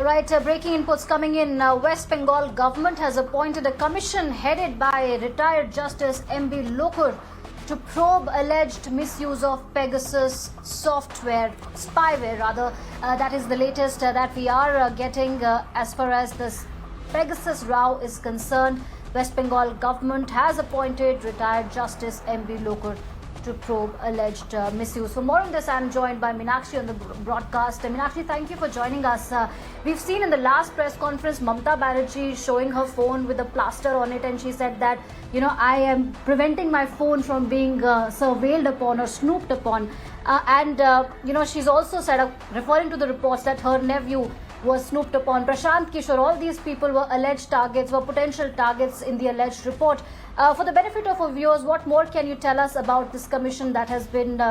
Right, breaking inputs coming in. West Bengal government has appointed a commission headed by retired Justice M.B. Lokur to probe alleged misuse of Pegasus software, spyware rather. That is the latest that we are getting as far as this Pegasus row is concerned. West Bengal government has appointed retired Justice M.B. Lokur to probe alleged misuse. For more on this, I'm joined by Meenakshi on the broadcast. Meenakshi, thank you for joining us. We've seen in the last press conference Mamata Banerjee showing her phone with a plaster on it, and she said that, I am preventing my phone from being surveilled upon or snooped upon. She's also said, referring to the reports, that her nephew was snooped upon. Prashant Kishore, all these people were alleged targets, were potential targets in the alleged report. For the benefit of our viewers, what more can you tell us about this commission that has been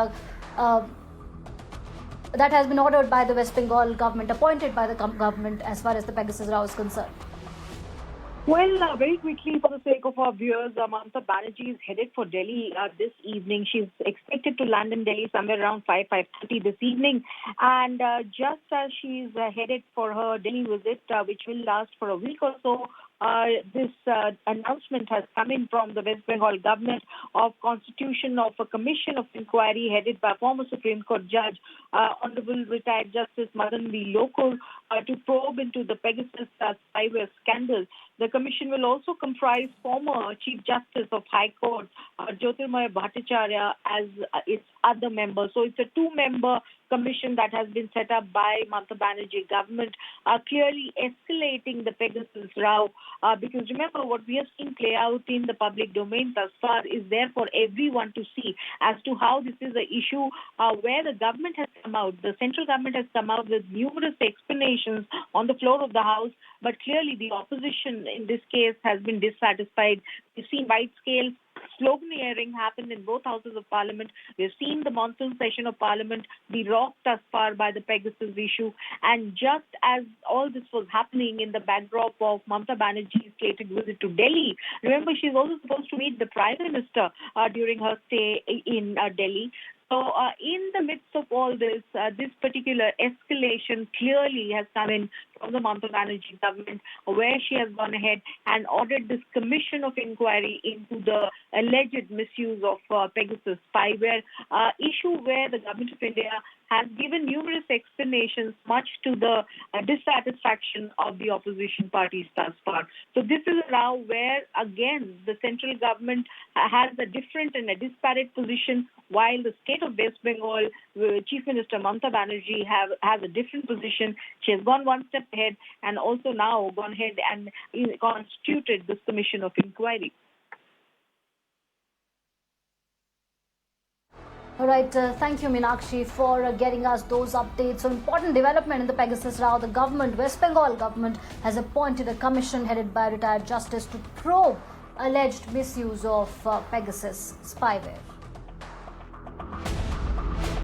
ordered by the West Bengal government, appointed by the government as far as the Pegasus row is concerned? Well, very quickly, for the sake of our viewers, Mamata Banerjee is headed for Delhi this evening. She's expected to land in Delhi somewhere around 5:30 this evening. And just as she's headed for her Delhi visit, which will last for a week or so, this announcement has come in from the West Bengal government of constitution of a commission of inquiry headed by former Supreme Court Judge, Honorable Retired Justice Madan B. Lokur, to probe into the Pegasus spyware scandal. The commission will also comprise former Chief Justice of High Court, Jyotirmoy Bhattacharya, as its other member. So it's a two-member commission that has been set up by Mamata Banerjee government, clearly escalating the Pegasus row. Because remember, what we have seen play out in the public domain thus far is there for everyone to see as to how this is an issue where the government has come out. The central government has come out with numerous explanations on the floor of the House, but clearly the opposition in this case has been dissatisfied. We've seen wide-scale sloganeering happen in both houses of parliament. We've seen the monsoon session of parliament be rocked thus far by the Pegasus issue. And just as all this was happening in the backdrop of Mamata Banerjee's slated visit to Delhi, remember, she's also supposed to meet the Prime Minister during her stay in Delhi. So in the midst of all this, this particular escalation clearly has come in from the Mamata Banerjee government, where she has gone ahead and ordered this commission of inquiry into the alleged misuse of Pegasus spyware issue, where the government of India has given numerous explanations, much to the dissatisfaction of the opposition parties thus far. So this is a row where, again, the central government has a different and a disparate position, while the state of West Bengal, Chief Minister Mamata Banerjee has a different position. She has gone one step ahead and also now gone ahead and constituted this commission of inquiry. All right, thank you, Meenakshi, for getting us those updates. So, important development in the Pegasus row. The government, West Bengal government, has appointed a commission headed by retired justice to probe alleged misuse of Pegasus spyware.